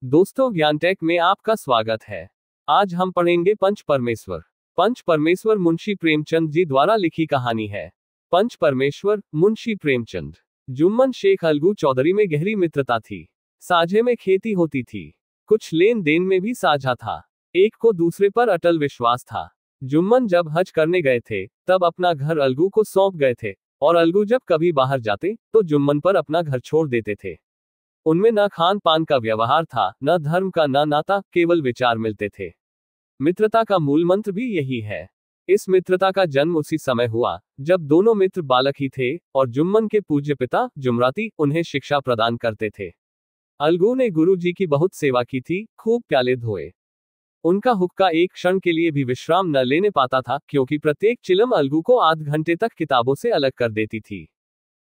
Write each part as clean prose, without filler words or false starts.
दोस्तों, ज्ञान टेक में आपका स्वागत है। आज हम पढ़ेंगे पंच परमेश्वर। पंच परमेश्वर मुंशी प्रेमचंद जी द्वारा लिखी कहानी है। पंच परमेश्वर मुंशी प्रेमचंद। जुम्मन शेख अलगू चौधरी में गहरी मित्रता थी। साझे में खेती होती थी, कुछ लेन देन में भी साझा था। एक को दूसरे पर अटल विश्वास था। जुम्मन जब हज करने गए थे तब अपना घर अलगू को सौंप गए थे, और अलगू जब कभी बाहर जाते तो जुम्मन पर अपना घर छोड़ देते थे। उनमें न खान पान का व्यवहार था, न धर्म का, न नाता, केवल विचार मिलते थे। मित्रता का मूल मंत्र भी यही है। इस मित्रता का जन्म उसी समय हुआ जब दोनों मित्र बालक ही थे और जुम्मन के पूज्य पिता जुमराती उन्हें शिक्षा प्रदान करते थे। अलगू ने गुरु जी की बहुत सेवा की थी, खूब प्याले धोए। उनका हुक्का एक क्षण के लिए भी विश्राम न लेने पाता था, क्योंकि प्रत्येक चिलम अलगू को आध घंटे तक किताबों से अलग कर देती थी।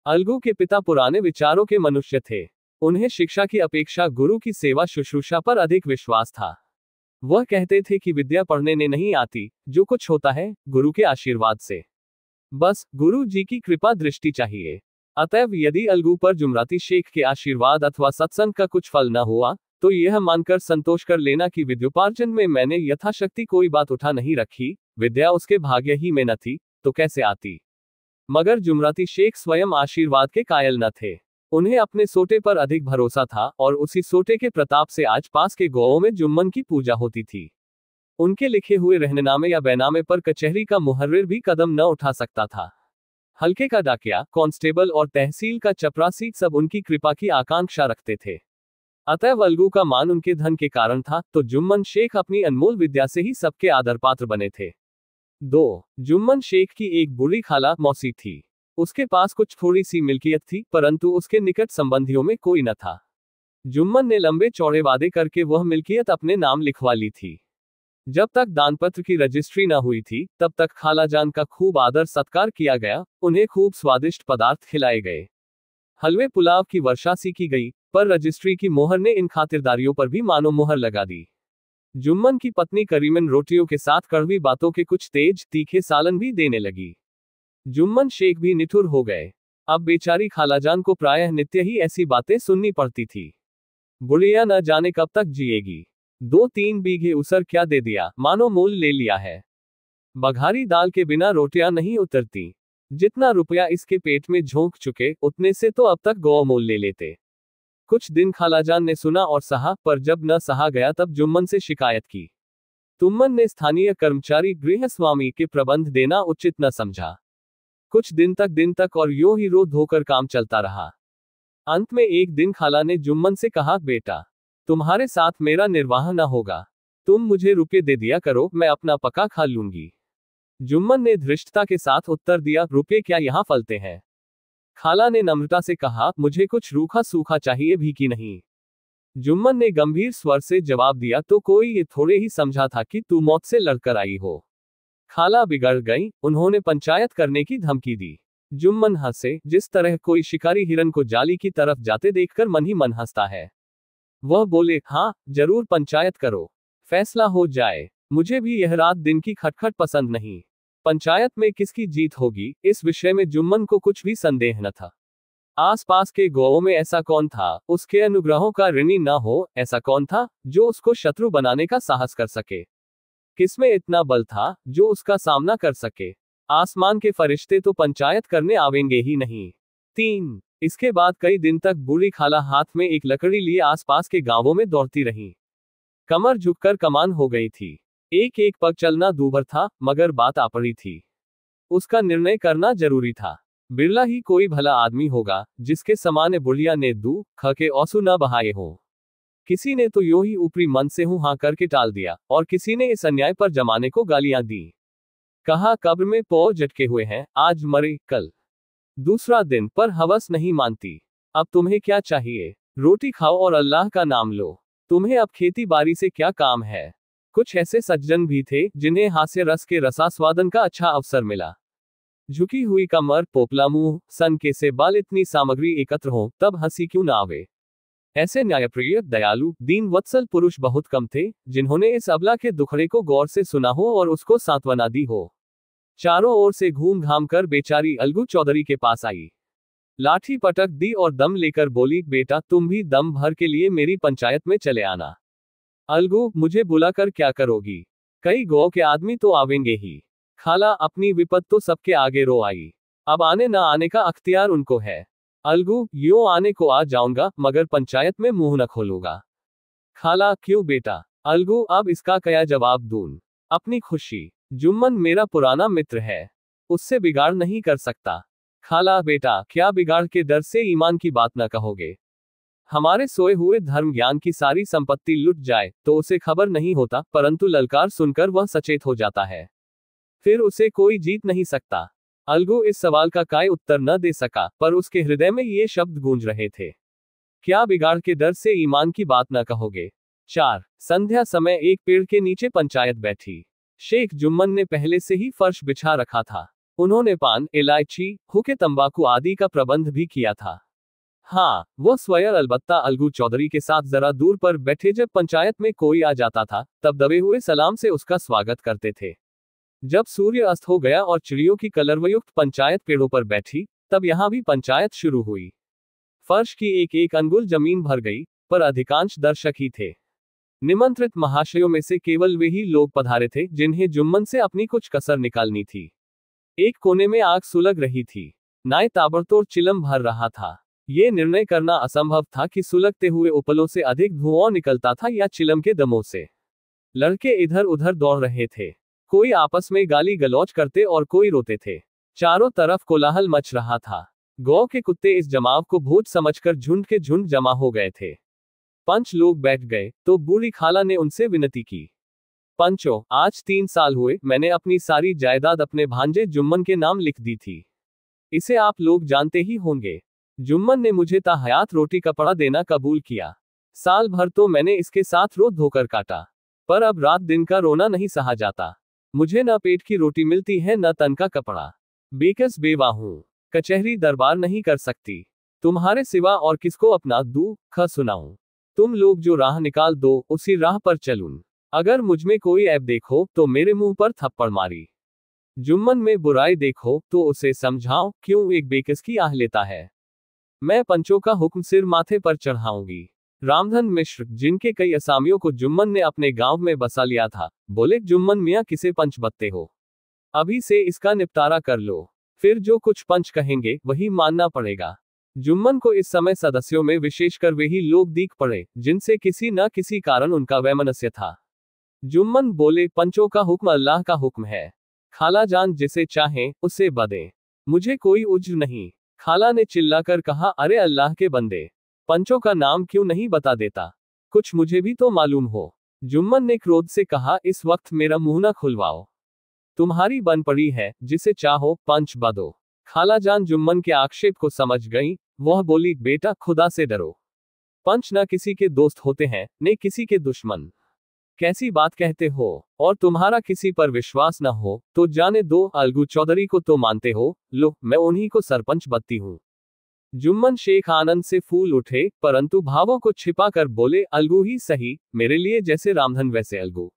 अलगू के पिता पुराने विचारों के मनुष्य थे। उन्हें शिक्षा की अपेक्षा गुरु की सेवा शुश्रूषा पर अधिक विश्वास था। वह कहते थे कि विद्या पढ़ने ने नहीं आती, जो कुछ होता है गुरु के आशीर्वाद से। बस गुरु जी की कृपा दृष्टि चाहिए। अतएव यदि अलगू पर जुमराती शेख के आशीर्वाद अथवा सत्संग का कुछ फल न हुआ तो यह मानकर संतोष कर लेना कि विद्योपार्जन में मैंने यथाशक्ति कोई बात उठा नहीं रखी, विद्या उसके भाग्य ही में न थी तो कैसे आती। मगर जुमराती शेख स्वयं आशीर्वाद के कायल न थे। उन्हें अपने सोटे पर अधिक भरोसा था और उसी सोटे के प्रताप से आज पास के गांवों में जुम्मन की पूजा होती थी। उनके लिखे हुए रहनेनामे या बैनामे पर कचहरी का मुहर्रिर भी कदम न उठा सकता था। हल्के का डाकिया, कांस्टेबल और तहसील का चपरासी सब उनकी कृपा की आकांक्षा रखते थे। अतएव अलगू का मान उनके धन के कारण था, तो जुम्मन शेख अपनी अनमोल विद्या से ही सबके आदर पात्र बने थे। 2. जुम्मन शेख की एक बुरी खाला मौसी थी। उसके पास कुछ थोड़ी सी मिल्कियत थी, परंतु उसके निकट संबंधियों में कोई न था। जुम्मन ने लंबे चौड़े वादे करके वह मिल्कियत अपने नाम लिखवा ली थी। जब तक दानपत्र की रजिस्ट्री न हुई थी तब तक खालाजान का खूब आदर सत्कार किया गया, उन्हें खूब स्वादिष्ट पदार्थ खिलाए गए। हलवे पुलाव की वर्षासी की गई, पर रजिस्ट्री की मोहर ने इन खातिरदारियों पर भी मानो मोहर लगा दी। जुम्मन की पत्नी करीमन रोटियों के साथ कड़वी बातों के कुछ तेज तीखे सालन भी देने लगी। जुम्मन शेख भी निठुर हो गए। अब बेचारी खालाजान को प्रायः नित्य ही ऐसी बातें सुननी पड़ती थी। बुढ़िया न जाने कब तक जिएगी। 2-3 बीघे उसर क्या दे दिया, मानो मूल ले लिया है। बघारी दाल के बिना रोटियां नहीं उतरती। जितना रुपया इसके पेट में झोंक चुके उतने से तो अब तक गौ मूल ले लेते। कुछ दिन खालाजान ने सुना और सहा, पर जब न सहा गया तब जुम्मन से शिकायत की। तुम्मन ने स्थानीय कर्मचारी गृहस्वामी के प्रबंध देना उचित न समझा। कुछ दिन तक और यूं ही रो धोकर काम चलता रहा। अंत में एक दिन खाला ने जुम्मन से कहा, बेटा, तुम्हारे साथ मेरा निर्वाह न होगा, तुम मुझे रुपये दे दिया करो, मैं अपना पका खा लूंगी। जुम्मन ने धृष्टता के साथ उत्तर दिया, रुपये क्या यहाँ फलते हैं। खाला ने नम्रता से कहा, मुझे कुछ रूखा सूखा चाहिए भी कि नहीं। जुम्मन ने गंभीर स्वर से जवाब दिया, तो कोई ये थोड़े ही समझा था कि तू मौत से लड़कर आई हो। खाला बिगड़ गई, उन्होंने पंचायत करने की धमकी दी। जुम्मन हंसे, जिस तरह कोई शिकारी हिरन को जाली की तरफ जाते देखकर मन ही मन हंसता है। वह बोले, हाँ जरूर पंचायत करो, फैसला हो जाए। मुझे भी यह रात दिन की खटखट पसंद नहीं। पंचायत में किसकी जीत होगी, इस विषय में जुम्मन को कुछ भी संदेह न था। आसपास के गांवों में ऐसा कौन था उसके अनुग्रहों का ऋणी न हो, ऐसा कौन था जो उसको शत्रु बनाने का साहस कर सके। किसमें इतना बल था जो उसका सामना कर सके। आसमान के फरिश्ते तो पंचायत करने आवेंगे ही नहीं। 3. इसके बाद कई दिन तक बूढ़ी खाला हाथ में एक लकड़ी लिए आसपास के गांवों में दौड़ती रही। कमर झुककर कमान हो गई थी। एक एक पग चलना दूभर था, मगर बात आ पड़ी थी। उसका निर्णय करना जरूरी था। बिरला ही कोई भला आदमी होगा जिसके समान बुढ़िया ने दू ख के औसू न बहाए हो। किसी ने तो यूं ही ऊपरी मन से हूं हां करके टाल दिया, और किसी ने इस अन्याय पर जमाने को गालियां दी। कहा, कब्र में पौ झटके हुए हैं, आज मरे कल दूसरा दिन, पर हवस नहीं मानती। अब तुम्हें क्या चाहिए, रोटी खाओ और अल्लाह का नाम लो। तुम्हें अब खेती बाड़ी से क्या काम है। कुछ ऐसे सज्जन भी थे जिन्हें हास्य रस के रसास्वादन का अच्छा अवसर मिला। झुकी हुई कमर, पोपला मुंह, सन के से बाल, इतनी सामग्री एकत्र हो तब हंसी क्यों ना आवे। ऐसे न्यायप्रिय, दयालु, दीन वत्सल पुरुष बहुत कम थे जिन्होंने इस अबला के दुखड़े को गौर से सुना हो और उसको सांत्वना दी हो। चारों ओर से घूम घाम कर बेचारी अलगू चौधरी के पास आई। लाठी पटक दी और दम लेकर बोली, बेटा तुम भी दम भर के लिए मेरी पंचायत में चले आना। अलगू, मुझे बुलाकर क्या करोगी? कई गांव के आदमी तो आवेंगे ही। खाला, अपनी विपत तो सबके आगे रो आई, अब आने ना आने का अख्तियार उनको है। अलगू, यूं आने को आ जाऊंगा मगर पंचायत में मुंह न खोलूंगा। खाला, क्यों बेटा? अलगू, अब इसका क्या जवाब दूं? अपनी खुशी। जुम्मन मेरा पुराना मित्र है, उससे बिगाड़ नहीं कर सकता। खाला, बेटा क्या बिगाड़ के डर से ईमान की बात न कहोगे? हमारे सोए हुए धर्म ज्ञान की सारी संपत्ति लुट जाए तो उसे खबर नहीं होता, परंतु ललकार सुनकर वह सचेत हो जाता है, फिर उसे कोई जीत नहीं सकता। अलगू इस सवाल का काय उत्तर न दे सका, पर उसके हृदय में ये शब्द गूंज रहे थे, क्या बिगाड़ के डर से ईमान की बात न कहोगे? 4 संध्या समय एक पेड़ के नीचे पंचायत बैठी। शेख जुम्मन ने पहले से ही फर्श बिछा रखा था। उन्होंने पान, इलायची, हुक्के, तंबाकू आदि का प्रबंध भी किया था। हाँ, वो स्वयं अलबत्ता अलगू चौधरी के साथ जरा दूर पर बैठे जब पंचायत में कोई आ जाता था, तब दबे हुए सलाम से उसका स्वागत करते थे। जब सूर्य अस्त हो गया और चिड़ियों की कलरवयुक्त पंचायत पेड़ों पर बैठी, तब यहां भी पंचायत शुरू हुई। फर्श की एक एक अंगुल जमीन भर गई, पर अधिकांश दर्शक ही थे। निमंत्रित महाशयों में से केवल वे ही लोग पधारे थे जिन्हें जुम्मन से अपनी कुछ कसर निकालनी थी। एक कोने में आग सुलग रही थी, नाय ताबड़तोड़ चिलम भर रहा था। ये निर्णय करना असंभव था कि सुलगते हुए उपलों से अधिक धुआं निकलता था या चिलम के दमों से। लड़के इधर उधर दौड़ रहे थे, कोई आपस में गाली गलौज करते और कोई रोते थे। चारों तरफ कोलाहल मच रहा था। गांव के कुत्ते इस जमाव को भूत समझकर झुंड के झुंड जमा हो गए थे। पंच लोग बैठ गए तो बूढ़ी खाला ने उनसे विनती की, पंचो, आज 3 साल हुए मैंने अपनी सारी जायदाद अपने भांजे जुम्मन के नाम लिख दी थी। इसे आप लोग जानते ही होंगे। जुम्मन ने मुझे ता हयात रोटी कपड़ा देना कबूल किया। साल भर तो मैंने इसके साथ रो धोकर काटा, पर अब रात दिन का रोना नहीं सहा जाता। मुझे न पेट की रोटी मिलती है न तन का कपड़ा। बेकस बेवा हूं, कचहरी दरबार नहीं कर सकती। तुम्हारे सिवा और किसको अपना दुख सुनाऊं? तुम लोग जो राह निकाल दो उसी राह पर चलूं। अगर मुझमें कोई ऐब देखो तो मेरे मुंह पर थप्पड़ मारी। जुम्मन में बुराई देखो तो उसे समझाओ क्यों एक बेकस की आह लेता है। मैं पंचों का हुक्म सिर माथे पर चढ़ाऊंगी। रामधन मिश्र, जिनके कई असामियों को जुम्मन ने अपने गांव में बसा लिया था, बोले, जुम्मन मियाँ किसे पंच बत्ते हो, अभी से इसका निपटारा कर लो, फिर जो कुछ पंच कहेंगे वही मानना पड़ेगा। जुम्मन को इस समय सदस्यों में विशेषकर वे ही लोग दीख पड़े जिनसे किसी न किसी कारण उनका वैमनस्य था। जुम्मन बोले, पंचों का हुक्म अल्लाह का हुक्म है। खाला जान जिसे चाहें उसे बदें, मुझे कोई उज्र नहीं। खाला ने चिल्लाकर कहा, अरे अल्लाह के बंदे, पंचों का नाम क्यों नहीं बता देता, कुछ मुझे भी तो मालूम हो। जुम्मन ने क्रोध से कहा, इस वक्त मेरा मुंह न खुलवाओ, तुम्हारी बन पड़ी है, जिसे चाहो पंच बदो। खाला जान जुम्मन के आक्षेप को समझ गई, वह बोली, बेटा खुदा से डरो, पंच न किसी के दोस्त होते हैं न किसी के दुश्मन। कैसी बात कहते हो, और तुम्हारा किसी पर विश्वास न हो तो जाने दो, अलगू चौधरी को तो मानते हो, लो मैं उन्हीं को सरपंच बत्ती हूं। जुम्मन शेख आनंद से फूल उठे, परंतु भावों को छिपा कर बोले, अलगू ही सही, मेरे लिए जैसे रामधन वैसे अलगू।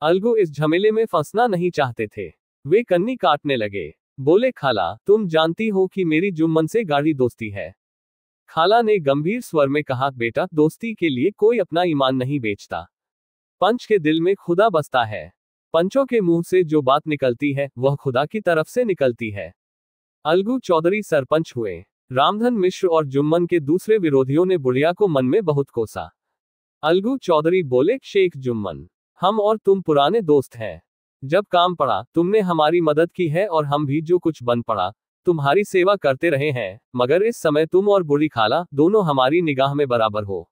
अलगू इस झमेले में फंसना नहीं चाहते थे। वे कन्नी काटने लगे, बोले, खाला तुम जानती हो कि मेरी जुम्मन से गाढ़ी दोस्ती है। खाला ने गंभीर स्वर में कहा, बेटा दोस्ती के लिए कोई अपना ईमान नहीं बेचता, पंच के दिल में खुदा बसता है। पंचों के मुंह से जो बात निकलती है वह खुदा की तरफ से निकलती है। अलगू चौधरी सरपंच हुए। रामधन मिश्र और जुम्मन के दूसरे विरोधियों ने बुढ़िया को मन में बहुत कोसा। अलगू चौधरी बोले, शेख जुम्मन, हम और तुम पुराने दोस्त हैं। जब काम पड़ा तुमने हमारी मदद की है और हम भी जो कुछ बन पड़ा तुम्हारी सेवा करते रहे हैं, मगर इस समय तुम और बूढ़ी खाला दोनों हमारी निगाह में बराबर हो।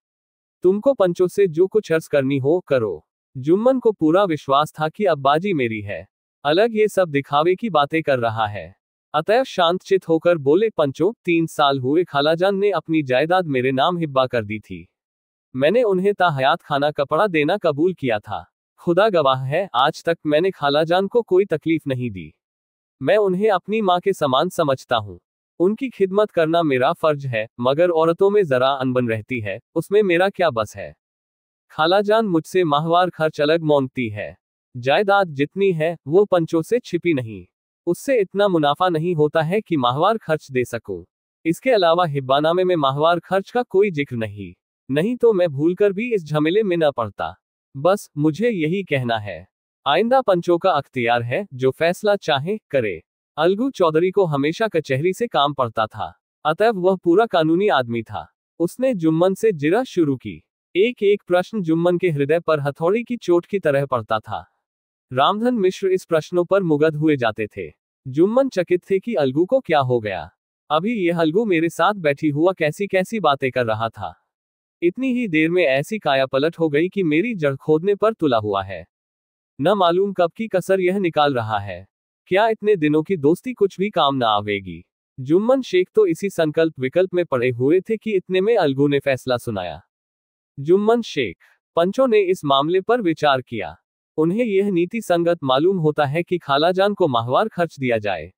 तुमको पंचों से जो कुछ अर्ज करनी हो करो। जुम्मन को पूरा विश्वास था कि अब बाजी मेरी है, अलग ये सब दिखावे की बातें कर रहा है। अतएव शांतचित होकर बोले, पंचों 3 साल हुए खालाजान ने अपनी जायदाद मेरे नाम हिब्बा कर दी थी। मैंने उन्हें ता हयात खाना कपड़ा देना कबूल किया था। खुदा गवाह है, आज तक मैंने खालाजान को कोई तकलीफ नहीं दी। मैं उन्हें अपनी माँ के समान समझता हूँ। उनकी खिदमत करना मेरा फर्ज है, मगर औरतों में जरा अनबन रहती है, उसमें मेरा क्या बस है। खालाजान मुझसे माहवार खर्च अलग मांगती है। जायदाद जितनी है वो पंचों से छिपी नहीं, उससे इतना मुनाफा नहीं होता है कि माहवार खर्च दे सकूं। इसके अलावा हिब्बानामे में माहवार खर्च का कोई जिक्र नहीं तो मैं भूलकर भी इस झमेले में न पड़ता। बस मुझे यही कहना है, आइंदा पंचों का अख्तियार है, जो फैसला चाहे करे। अलगू चौधरी को हमेशा कचहरी से काम पड़ता था, अतएव वह पूरा कानूनी आदमी था। उसने जुम्मन से जिरा शुरू की। एक एक प्रश्न जुम्मन के हृदय पर हथौड़ी की चोट की तरह पड़ता था। रामधन मिश्र इस प्रश्नों पर मुग्ध हुए जाते थे। जुम्मन चकित थे कि अलगू को क्या हो गया। अभी यह अलगू मेरे साथ बैठी हुआ कैसी कैसी बातें कर रहा था। इतनी ही देर में ऐसी कायापलट हो गई कि मेरी जड़ खोदने पर तुला हुआ है। न मालूम कब की कसर यह निकाल रहा है। क्या इतने दिनों की दोस्ती कुछ भी काम न आवेगी। जुम्मन शेख तो इसी संकल्प विकल्प में पड़े हुए थे कि इतने में अलगू ने फैसला सुनाया। जुम्मन शेख, पंचों ने इस मामले पर विचार किया। उन्हें यह नीति संगत मालूम होता है कि खालाजान को माहवार खर्च दिया जाए।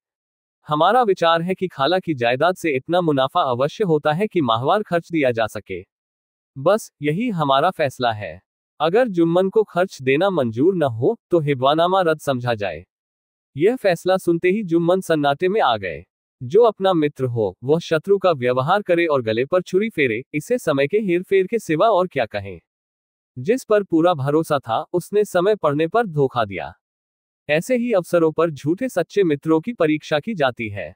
हमारा विचार है कि खाला की जायदाद से इतना मुनाफा अवश्य होता है कि माहवार खर्च दिया जा सके। बस यही हमारा फैसला है। अगर जुम्मन को खर्च देना मंजूर न हो तो हिब्बानामा रद्द समझा जाए। यह फैसला सुनते ही जुम्मन सन्नाटे में आ गए। जो अपना मित्र हो वह शत्रु का व्यवहार करे और गले पर छुरी फेरे, इसे समय के हेरफेर के सिवा और क्या कहें। जिस पर पूरा भरोसा था उसने समय पड़ने पर धोखा दिया। ऐसे ही अवसरों पर झूठे सच्चे मित्रों की परीक्षा की जाती है।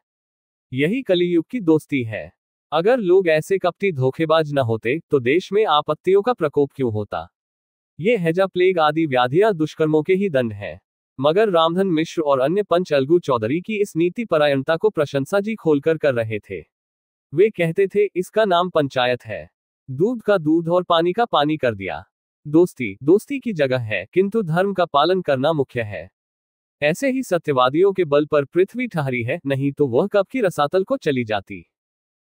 यही कलियुग की दोस्ती है। अगर लोग ऐसे कपटी धोखेबाज न होते तो देश में आपत्तियों का प्रकोप क्यों होता। ये हैजा, प्लेग आदि व्याधियां दुष्कर्मों के ही दंड है। मगर रामधन मिश्र और अन्य पंच अलगू चौधरी की इस नीति परायणता को प्रशंसा जी खोलकर कर रहे थे। वे कहते थे, इसका नाम पंचायत है। दूध का दूध और पानी का पानी कर दिया। दोस्ती दोस्ती की जगह है, किंतु धर्म का पालन करना मुख्य है। ऐसे ही सत्यवादियों के बल पर पृथ्वी ठहरी है, नहीं तो वह कब की रसातल को चली जाती।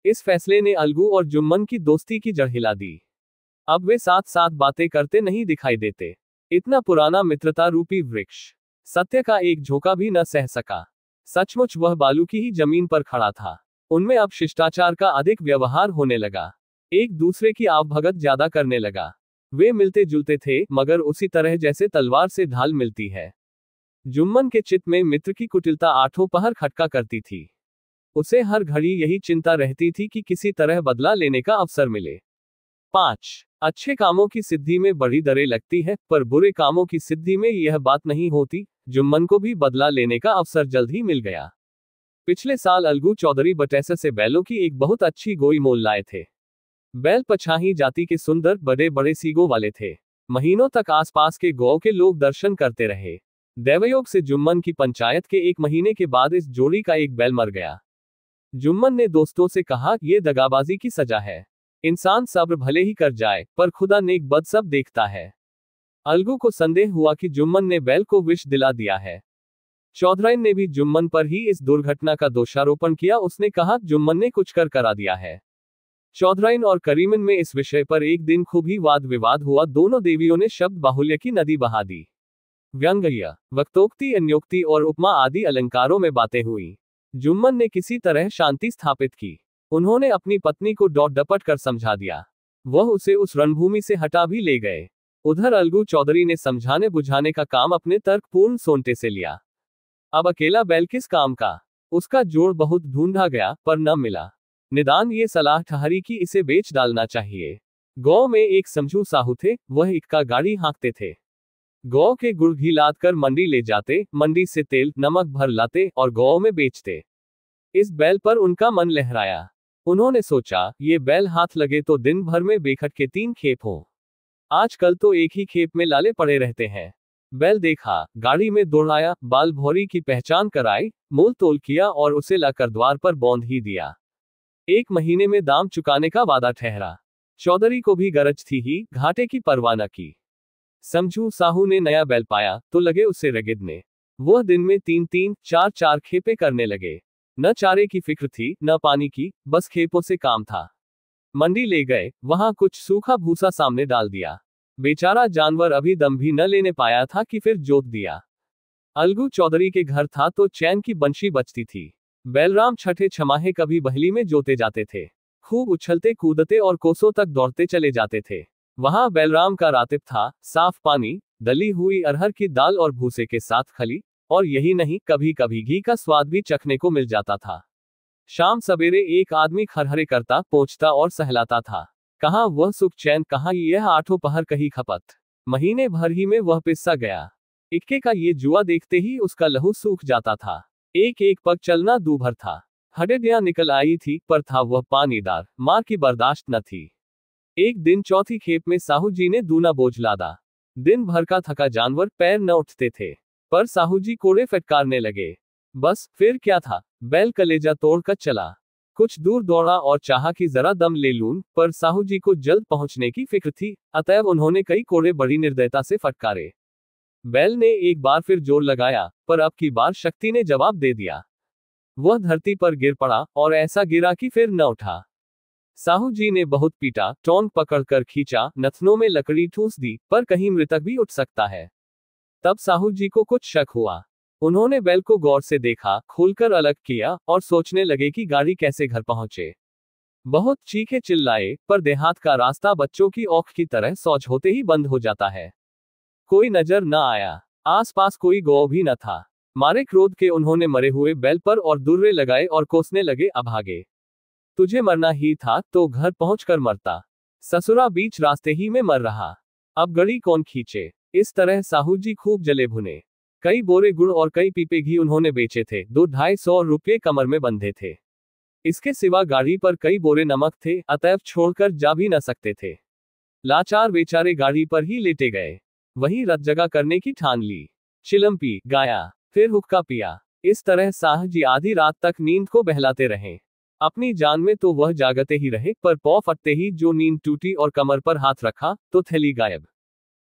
इस फैसले ने अलगू और जुम्मन की दोस्ती की जड़ हिला दी। अब वे साथ साथ बातें करते नहीं दिखाई देते। इतना पुराना मित्रता रूपी वृक्ष सत्य का एक झोंका भी न सह सका। सचमुच वह बालू की ही जमीन पर खड़ा था। उनमें अब शिष्टाचार का अधिक व्यवहार होने लगा। एक दूसरे की आवभगत ज्यादा करने लगा। वे मिलते जुलते थे, मगर उसी तरह जैसे तलवार से ढाल मिलती है। जुम्मन के चित्त में मित्र की कुटिलता आठों पहर खटका करती थी। उसे हर घड़ी यही चिंता रहती थी कि किसी तरह बदला लेने का अवसर मिले। 5. अच्छे कामों की सिद्धि में बड़ी दरें लगती है, पर बुरे कामों की सिद्धि में यह बात नहीं होती। जुम्मन को भी बदला लेने का अवसर जल्द ही मिल गया। पिछले साल अलगू चौधरी बटैसा से बैलों की एक बहुत अच्छी गोई मोल लाए थे। बैल पछाही जाति के सुंदर बड़े बड़े सींगों वाले थे। महीनों तक आसपास के गांव के लोग दर्शन करते रहे। दैवयोग से जुम्मन की पंचायत के 1 महीने के बाद इस जोड़ी का एक बैल मर गया। जुम्मन ने दोस्तों से कहा, यह दगाबाजी की सजा है। इंसान सब्र भले ही कर जाए, पर खुदा नेक बद सब देखता है। अलगू को संदेह हुआ कि जुम्मन ने बैल को विष दिला दिया है। चौधराइन ने भी जुम्मन पर ही इस दुर्घटना का दोषारोपण किया। उसने कहा, जुम्मन ने कुछ कर करा दिया है। चौधराइन और करीमन में इस विषय पर एक दिन खूब ही वाद विवाद हुआ। दोनों देवियों ने शब्द बाहुल्य की नदी बहा दी। व्यंग्य, वक्तोक्ति, अन्योक्ति और उपमा आदि अलंकारों में बातें हुई। जुम्मन ने किसी तरह शांति स्थापित की। उन्होंने अपनी पत्नी को डॉट डपट कर समझा दिया। वह उसे उस रणभूमि से हटा भी ले गए। उधर अलगू चौधरी ने समझाने बुझाने का काम अपने तर्कपूर्ण सोंटे से लिया। अब अकेला बैल किस काम का। उसका जोड़ बहुत ढूंढा गया, पर न मिला। निदान ये सलाह ठहरी कि इसे बेच डालना चाहिए। गांव में एक समझू साहू थे, वह इक्का गाड़ी हाँकते थे। गांव के गुड़ घी लाद कर मंडी ले जाते, मंडी से तेल नमक भर लाते और गांव में बेचते। इस बैल पर उनका मन लहराया। उन्होंने सोचा, ये बैल हाथ लगे तो दिन भर में बेखट के 3 खेप हो। आजकल तो एक ही खेप में लाले पड़े रहते हैं। बैल देखा, गाड़ी में दौड़ाया, बाल भौरी की पहचान कराई, मोल तोल किया और उसे लाकर द्वार पर बांध ही दिया। 1 महीने में दाम चुकाने का वादा ठहरा। चौधरी को भी गरज थी ही, घाटे की परवाह न की। समझू साहू ने नया बैल पाया तो लगे उसे रगड़ने। वह दिन में 3-3, 4-4 खेपे करने लगे। न चारे की फिक्र थी, न पानी की, बस खेपों से काम था। मंडी ले गए, वहां कुछ सूखा भूसा सामने डाल दिया। बेचारा जानवर अभी दम भी न लेने पाया था कि फिर जोत दिया। अलगू चौधरी के घर था तो चैन की बंशी बजती थी। बैलराम छठे छमाहे कभी बहली में जोते जाते थे। खूब उछलते कूदते और कोसों तक दौड़ते चले जाते थे। वहां बैलराम का रातिब था, साफ पानी, दली हुई अरहर की दाल और भूसे के साथ खली, और यही नहीं, कभी कभी घी का स्वाद भी चखने को मिल जाता था। शाम सवेरे एक आदमी खरहरे करता, पोंछता और सहलाता था। कहाँ वह सुख चैन, कहाँ यह आठों पहर कही खपत। महीने भर ही में वह पिस्सा गया। इक्के का ये जुआ देखते ही उसका लहू सूख जाता था। एक एक पग चलना दूभर था। हड्डियां निकल आई थी, पर था वह पानीदार, मार की बर्दाश्त न थी। एक दिन चौथी खेप में साहू जी ने दूना बोझ लादा। दिन भर का थका जानवर पैर न उठते थे, पर साहू जी कोड़े फटकारने लगे। बस फिर क्या था, बैल कलेजा तोड़कर चला। कुछ दूर दौड़ा और चाहा कि जरा दम ले लूं, पर साहू जी को जल्द पहुंचने की फिक्र थी, अतएव उन्होंने कई कोड़े बड़ी निर्दयता से फटकारे। बैल ने एक बार फिर जोर लगाया, पर अब की बार शक्ति ने जवाब दे दिया। वह धरती पर गिर पड़ा, और ऐसा गिरा कि फिर न उठा। साहू जी ने बहुत पीटा, टोंक पकड़कर खींचा, नथनों में लकड़ी ठूस दी, पर कहीं मृतक भी उठ सकता है। तब साहू जी को कुछ शक हुआ। उन्होंने बैल को गौर से देखा, खोलकर अलग किया, और सोचने लगे कि गाड़ी कैसे घर पहुंचे। बहुत चीखे चिल्लाए, पर देहात का रास्ता बच्चों की औख की तरह सौच होते ही बंद हो जाता है। कोई नजर न आया, आसपास कोई गौ भी न था। मारे क्रोध के उन्होंने मरे हुए बैल पर और दुर्रे लगाए और कोसने लगे, अभागे, तुझे मरना ही था तो घर पहुंचकर मरता। ससुरा बीच रास्ते ही में मर रहा, अब गड़ी कौन खींचे। इस तरह साहू जी खूब जले भुने। कई बोरे गुड़ और कई पीपे घी उन्होंने बेचे थे। 200-250 रुपये कमर में बंधे थे। इसके सिवा गाड़ी पर कई बोरे नमक थे, अतएव छोड़कर जा भी न सकते थे। लाचार बेचारे गाड़ी पर ही लेटे गए। वहीं रत जगह करने की ठान ली। चिलम पी, गाया, फिर हुक्का पिया। इस तरह साहू जी आधी रात तक नींद को बहलाते रहे। अपनी जान में तो वह जागते ही रहे, पर पौ फटते ही जो नींद टूटी और कमर पर हाथ रखा तो थैली गायब।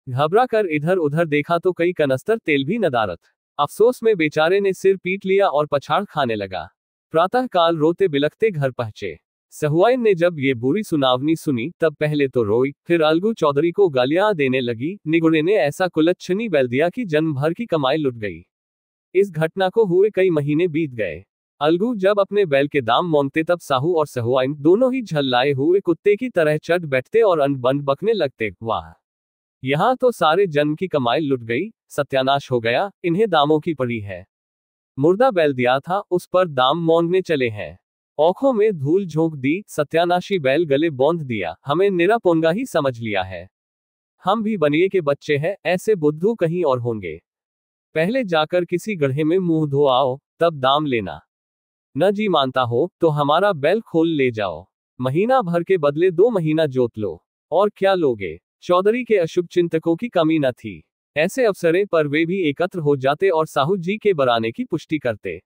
घबरा कर इधर उधर देखा तो कई कनस्तर तेल भी नदारत। अफसोस में बेचारे ने सिर पीट लिया और पछाड़ खाने लगा। प्रातः काल रोते बिलखते घर पहुंचे। सहुआइन ने जब ये बुरी सुनावनी सुनी, तब पहले तो रोई, फिर अलगू चौधरी को गालियां देने लगी। निगुड़े ने ऐसा कुलच्छनी बैल दिया कि जन्म भर की कमाई लुट गई। इस घटना को हुए कई महीने बीत गए। अलगू जब अपने बैल के दाम मांगते, तब साहू और सहुआइन दोनों ही झल्लाए हुए कुत्ते की तरह चढ़ बैठते और अनबन बकने लगते। वाह, यहाँ तो सारे जन्म की कमाई लुट गई, सत्यानाश हो गया, इन्हें दामों की पड़ी है। मुर्दा बैल दिया था, उस पर दाम मांगने चले हैं। औंखों में धूल झोंक दी, सत्यानाशी बैल गले बौंध दिया, हमें निरा पोंगा ही समझ लिया है। हम भी बनिए के बच्चे हैं, ऐसे बुद्धू कहीं और होंगे। पहले जाकर किसी गड्ढे में मुंह धो आओ, तब दाम लेना। न जी मानता हो तो हमारा बैल खोल ले जाओ। महीना भर के बदले 2 महीना जोत लो, और क्या लोगे। चौधरी के अशुभ चिंतकों की कमी न थी। ऐसे अवसरे पर वे भी एकत्र हो जाते और साहू जी के बराने की पुष्टि करते।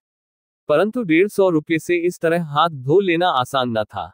परंतु 150 रुपये से इस तरह हाथ धो लेना आसान न था।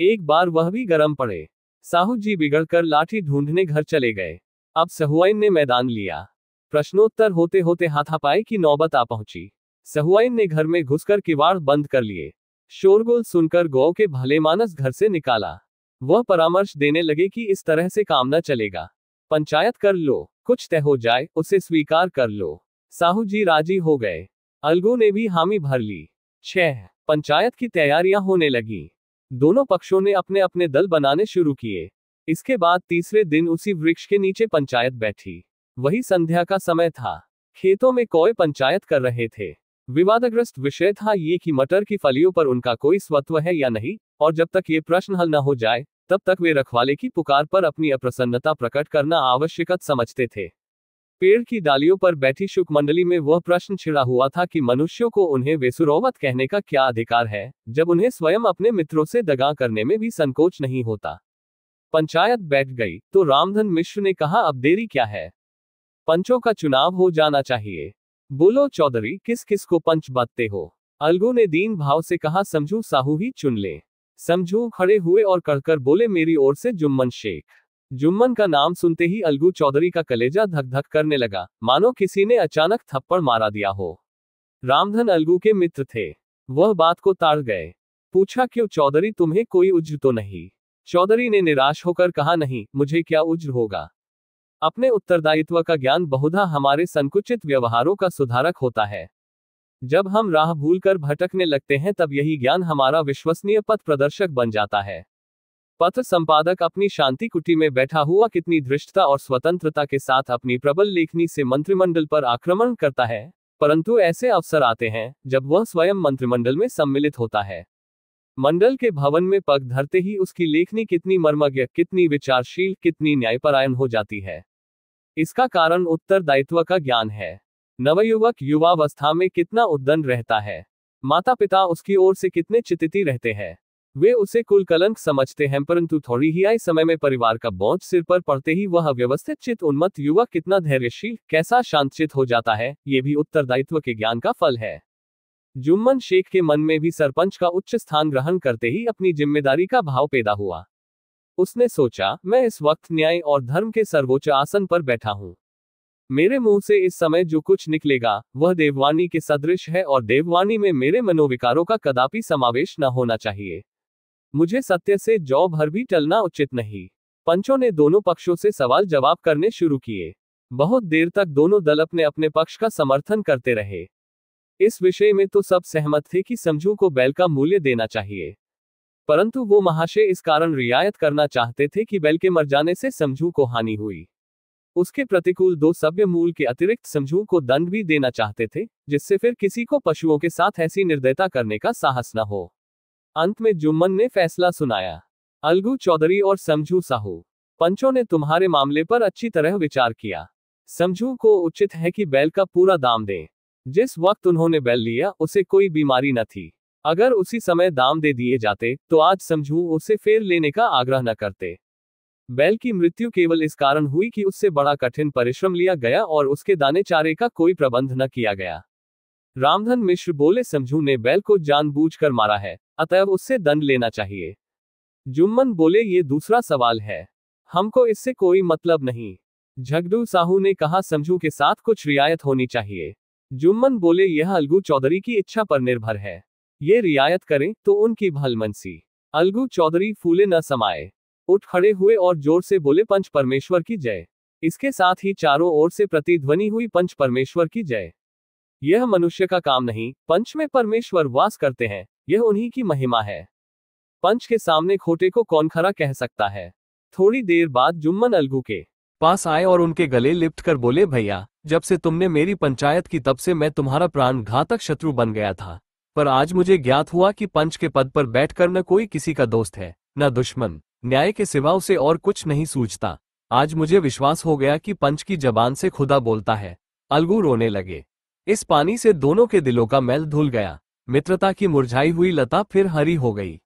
एक बार वह भी गर्म पड़े। साहू जी बिगड़कर लाठी ढूंढने घर चले गए। अब सहुआइन ने मैदान लिया। प्रश्नोत्तर होते होते हाथापाई की नौबत आ पहुंची। सहुआइन ने घर में घुसकर किवाड़ बंद कर लिए। शोरगुल सुनकर गौ के भले मानस घर से निकाला। वह परामर्श देने लगे कि इस तरह से काम न चलेगा। पंचायत कर लो, कुछ तय हो जाए, उसे स्वीकार कर लो। साहू जी राजी हो गए। अलगू ने भी हामी भर ली। 6 पंचायत की तैयारियां होने लगी। दोनों पक्षों ने अपने अपने दल बनाने शुरू किए। इसके बाद तीसरे दिन उसी वृक्ष के नीचे पंचायत बैठी। वही संध्या का समय था। खेतों में कौए पंचायत कर रहे थे। विवादग्रस्त विषय था ये कि मटर की फलियों पर उनका कोई स्वत्व है या नहीं, और जब तक ये प्रश्न हल न हो जाए, तब तक वे रखवाले की पुकार पर अपनी अप्रसन्नता प्रकट करना आवश्यकत समझते थे। पेड़ की डालियों पर बैठी शुक मंडली में वह प्रश्न छिड़ा हुआ था कि मनुष्यों को उन्हें वेसुरोवत कहने का क्या अधिकार है, जब उन्हें स्वयं अपने मित्रों से दगा करने में भी संकोच नहीं होता। पंचायत बैठ गई तो रामधन मिश्र ने कहा, अब देरी क्या है, पंचों का चुनाव हो जाना चाहिए। बोलो चौधरी, किस किस को पंच बांटते हो। अलगू ने दीन भाव से कहा, समझू साहू ही चुन ले। समझू खड़े हुए और कहकर बोले, मेरी ओर से जुम्मन शेख। जुम्मन का नाम सुनते ही अलगू चौधरी का कलेजा धक धक करने लगा, मानो किसी ने अचानक थप्पड़ मारा दिया हो। रामधन अलगू के मित्र थे। वह बात को ताड़ गए। पूछा, क्यों चौधरी, तुम्हें कोई उज्र तो नहीं। चौधरी ने निराश होकर कहा, नहीं, मुझे क्या उज्र होगा। अपने उत्तरदायित्व का ज्ञान बहुधा हमारे संकुचित व्यवहारों का सुधारक होता है। जब हम राह भूलकर भटकने लगते हैं, तब यही ज्ञान हमारा विश्वसनीय पथ प्रदर्शक बन जाता है। पत्र संपादक अपनी शांति कुटी में बैठा हुआ कितनी धृष्टता और स्वतंत्रता के साथ अपनी प्रबल लेखनी से मंत्रिमंडल पर आक्रमण करता है, परंतु ऐसे अवसर आते हैं जब वह स्वयं मंत्रिमंडल में सम्मिलित होता है। मंडल के भवन में पग धरते ही उसकी लेखनी कितनी मर्मज्ञ, कितनी विचारशील, कितनी न्यायपरायण हो जाती है। इसका कारण उत्तरदायित्व का ज्ञान है। नवयुवक युवावस्था में कितना उद्दंड रहता है। माता पिता उसकी ओर से कितने चिंतित रहते हैं। वे उसे कुल कलंक समझते हैं, परंतु थोड़ी ही आय समय में परिवार का बोझ सिर पर पड़ते ही वह व्यवस्थित चित उन्मत्त युवक कितना धैर्यशील, कैसा शांतचित हो जाता है। ये भी उत्तरदायित्व के ज्ञान का फल है। जुम्मन शेख के मन में भी सरपंच का उच्च स्थान ग्रहण करते ही अपनी जिम्मेदारी का भाव पैदा हुआ। उसने सोचा, मैं इस वक्त न्याय और धर्म के सर्वोच्च आसन पर बैठा हूं। मेरे मुंह से इस समय जो कुछ निकलेगा वह देववाणी के सदृश है, और देववाणी में मेरे मनोविकारों का कदापि समावेश न होना चाहिए। मुझे सत्य से जौ भर भी टलना उचित नहीं। पंचों ने दोनों पक्षों से सवाल जवाब करने शुरू किए। बहुत देर तक दोनों दल अपने अपने पक्ष का समर्थन करते रहे। इस विषय में तो सब सहमत थे कि समझू को बैल का मूल्य देना चाहिए, परंतु वो महाशय इस कारण रियायत करना चाहते थे कि बैल के मर जाने से समझू को हानि हुई। उसके प्रतिकूल 2 सभ्य मूल के अतिरिक्त समझू को दंड भी देना चाहते थे, जिससे फिर किसी को पशुओं के साथ ऐसी निर्दयता करने का साहस न हो। अंत में जुम्मन ने फैसला सुनाया, अलगू चौधरी और समझू साहू, पंचों ने तुम्हारे मामले पर अच्छी तरह विचार किया। समझू को उचित है कि बैल का पूरा दाम दें। जिस वक्त उन्होंने बैल लिया उसे कोई बीमारी न थी। अगर उसी समय दाम दे दिए जाते तो आज समझू उसे फेर लेने का आग्रह न करते। बैल की मृत्यु केवल इस कारण हुई कि उससे बड़ा कठिन परिश्रम लिया गया और उसके दाने चारे का कोई प्रबंध न किया गया। रामधन मिश्र बोले, समझू ने बैल को जानबूझकर मारा है, अतएव उससे दंड लेना चाहिए। जुम्मन बोले, ये दूसरा सवाल है, हमको इससे कोई मतलब नहीं। झगड़ू साहू ने कहा, समझू के साथ कुछ रियायत होनी चाहिए। जुम्मन बोले, यह अलगू चौधरी की इच्छा पर निर्भर है। ये रियायत करें तो उनकी भलमनसी। अलगू चौधरी फूले न समाये, उठ खड़े हुए और जोर से बोले, पंच परमेश्वर की जय। इसके साथ ही चारों ओर से प्रतिध्वनि हुई, पंच परमेश्वर की जय। यह मनुष्य का काम नहीं, पंच में परमेश्वर वास करते हैं, यह उन्हीं की महिमा है। पंच के सामने खोटे को कौन खरा कह सकता है। थोड़ी देर बाद जुम्मन अलगू के पास आए और उनके गले लिपट कर बोले, भैया, जब से तुमने मेरी पंचायत की तब से मैं तुम्हारा प्राण घातक शत्रु बन गया था, पर आज मुझे ज्ञात हुआ कि पंच के पद पर बैठकर न कोई किसी का दोस्त है न दुश्मन। न्याय के सिवा उसे और कुछ नहीं सूझता। आज मुझे विश्वास हो गया कि पंच की जबान से खुदा बोलता है। अलगू रोने लगे। इस पानी से दोनों के दिलों का मैल धुल गया। मित्रता की मुरझाई हुई लता फिर हरी हो गई।